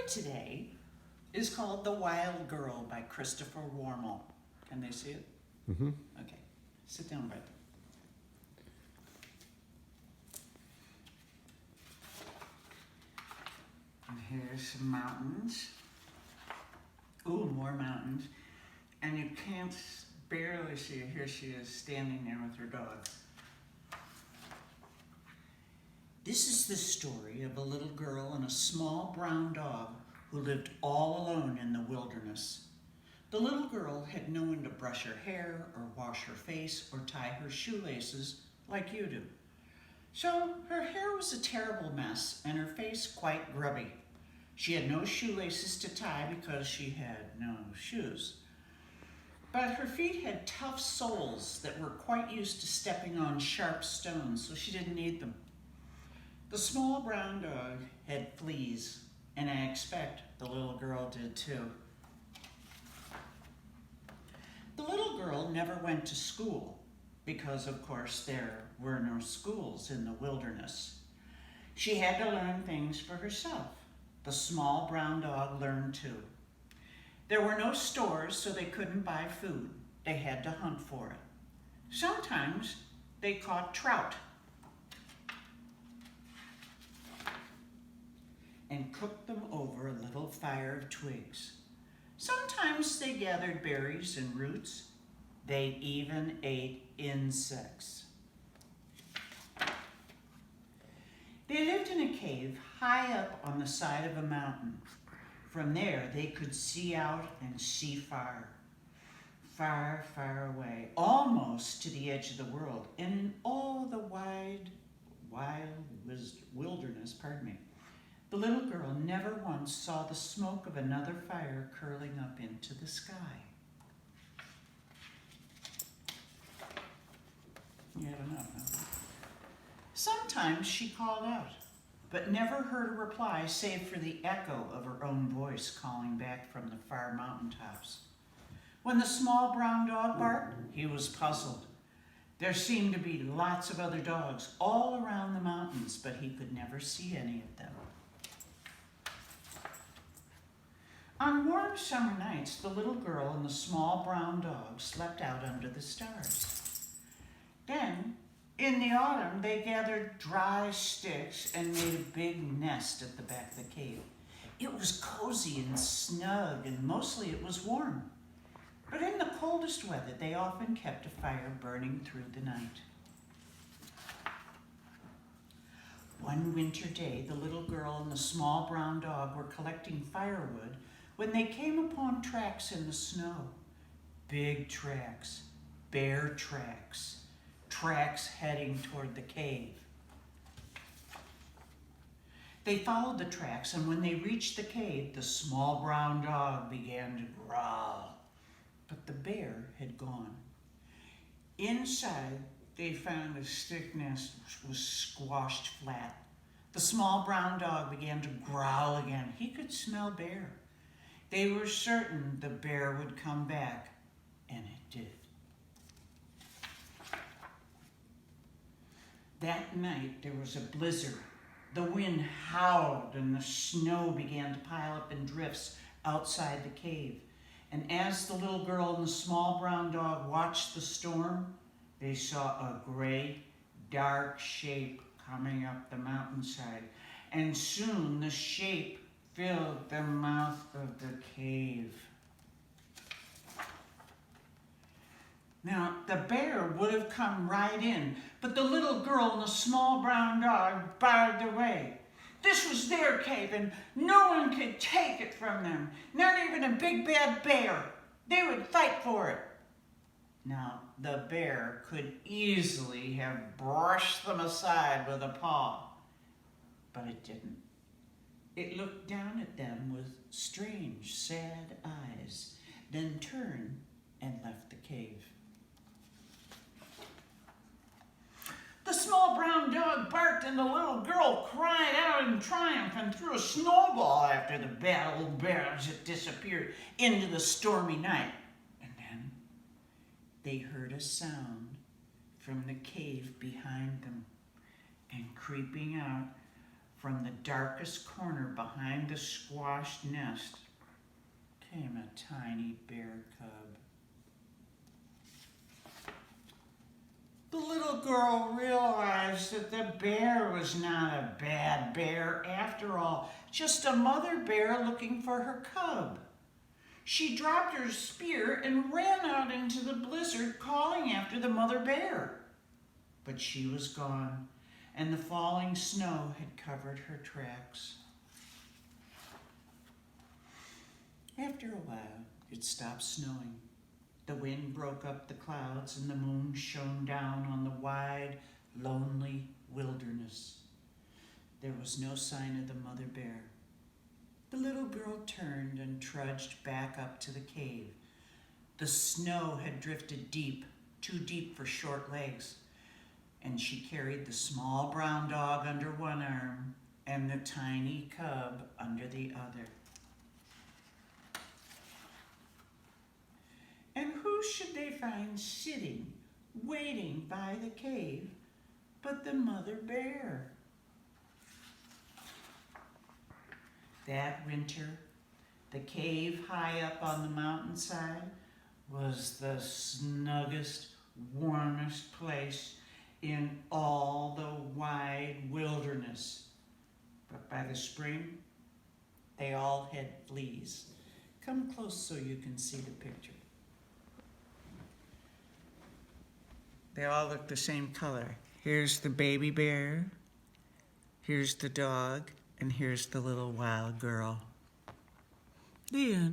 today is called The Wild Girl by Christopher Wormel. Can they see it? Mm-hmm. Okay, sit down right there. And here's some mountains. Ooh, more mountains. And you can't barely see her. Here she is standing there with her dog. This is the story of a little girl and a small brown dog who lived all alone in the wilderness. The little girl had no one to brush her hair or wash her face or tie her shoelaces like you do. So her hair was a terrible mess and her face quite grubby. She had no shoelaces to tie because she had no shoes. But her feet had tough soles that were quite used to stepping on sharp stones, so she didn't need them. The small brown dog had fleas, and I expect the little girl did too. The little girl never went to school because, of course, there were no schools in the wilderness. She had to learn things for herself. The small brown dog learned too. There were no stores, so they couldn't buy food. They had to hunt for it. Sometimes they caught trout and cooked them over a little fire of twigs. Sometimes they gathered berries and roots. They even ate insects. They lived in a cave high up on the side of a mountain. From there, they could see out and see far, far, far away, almost to the edge of the world, and in all the wild wilderness, the little girl never once saw the smoke of another fire curling up into the sky. You had enough, huh? Sometimes she called out, but never heard a reply save for the echo of her own voice calling back from the far mountaintops. When the small brown dog barked, he was puzzled. There seemed to be lots of other dogs all around the mountains, but he could never see any of them. On warm summer nights, the little girl and the small brown dog slept out under the stars. Then, in the autumn, they gathered dry sticks and made a big nest at the back of the cave. It was cozy and snug, and mostly it was warm. But in the coldest weather, they often kept a fire burning through the night. One winter day, the little girl and the small brown dog were collecting firewood when they came upon tracks in the snow. Big tracks, bare tracks. Tracks heading toward the cave. They followed the tracks, and when they reached the cave, the small brown dog began to growl. But the bear had gone. Inside, they found a stick nest which was squashed flat. The small brown dog began to growl again. He could smell bear. They were certain the bear would come back, and it did. That night, there was a blizzard. The wind howled and the snow began to pile up in drifts outside the cave. And as the little girl and the small brown dog watched the storm, they saw a great, dark shape coming up the mountainside. And soon the shape filled the mouth of the cave. Now, the bear would have come right in, but the little girl and the small brown dog barred the way. This was their cave, and no one could take it from them, not even a big bad bear. They would fight for it. Now, the bear could easily have brushed them aside with a paw, but it didn't. It looked down at them with strange, sad eyes, then turned and left the cave. The small brown dog barked and the little girl cried out in triumph and threw a snowball after the bad old bear as it disappeared into the stormy night. And then they heard a sound from the cave behind them, and creeping out From the darkest corner behind the squashed nest came a tiny bear cub. The little girl realized that the bear was not a bad bear after all, just a mother bear looking for her cub. She dropped her spear and ran out into the blizzard, calling after the mother bear. But she was gone, and the falling snow had covered her tracks. After a while, it stopped snowing. The wind broke up the clouds, and the moon shone down on the wide, lonely wilderness. There was no sign of the mother bear. The little girl turned and trudged back up to the cave. The snow had drifted deep, too deep for short legs, and she carried the small brown dog under one arm and the tiny cub under the other. And who should they find sitting, waiting by the cave, but the mother bear? That winter, the cave high up on the mountainside was the snuggest, warmest place in all the wide wilderness. But by the spring, they all had fleas. Come close so you can see the picture. They all look the same color. Here's the baby bear, here's the dog, and here's the little wild girl. The end.